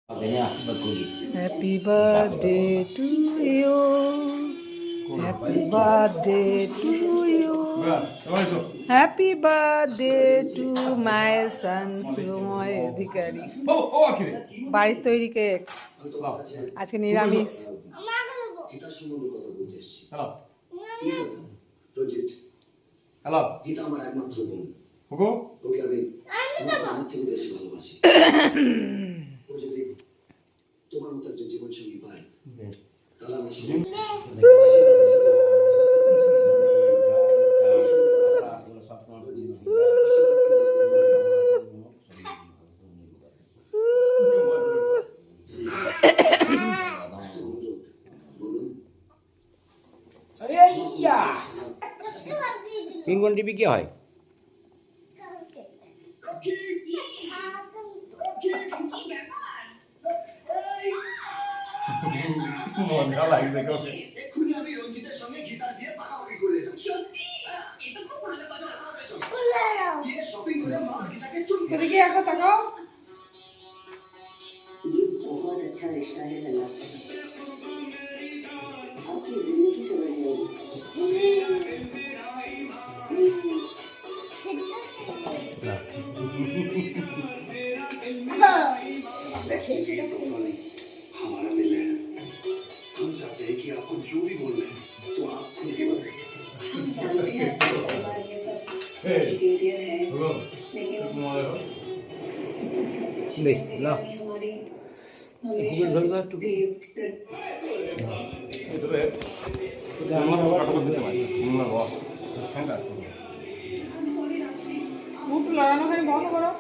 Happy birthday to you. Happy birthday to you. Happy birthday to my son Shivomoy Adhikari. বাড়ির তৈরি cake আজকে নিরামিষ। Hello Gita আমার একমাত্র বোন ওকে আমি আমার থেকে বেশি ভালোবাসি। ও যদি তোমার মতো একজন জীবন সঙ্গী পায় তাহলে আমি পিঙ্গন টিভি কি হয়? মজা লাগে দেখো। এক্ষুনি আমি রঞ্জিতের সঙ্গে গীতার বিয়ে পাকাপাকি করে দিলাম। সত্যি? এটা খুব ভালো কথা। ये शॉपिंग করে মা গীতাকে চুম করে এদিকে একবার তাকাও। ये बहुत अच्छा रिश्ता है लला। आपकी जिंदगी समझ लेगी। हमारा दिल है हम चाहते हैं कि आपको जो भी बोलना है तो आप खुल के बताइए। हम जानते हैं परिवार ये सब वेजिटेरियन है लेकिन দেখ না हमारी গুগল ধরবা একটু আমার বাবা কথা বলতে পারি না বস সেন্ড আসতে মুখ লাগানো হয় বন্ধ করো।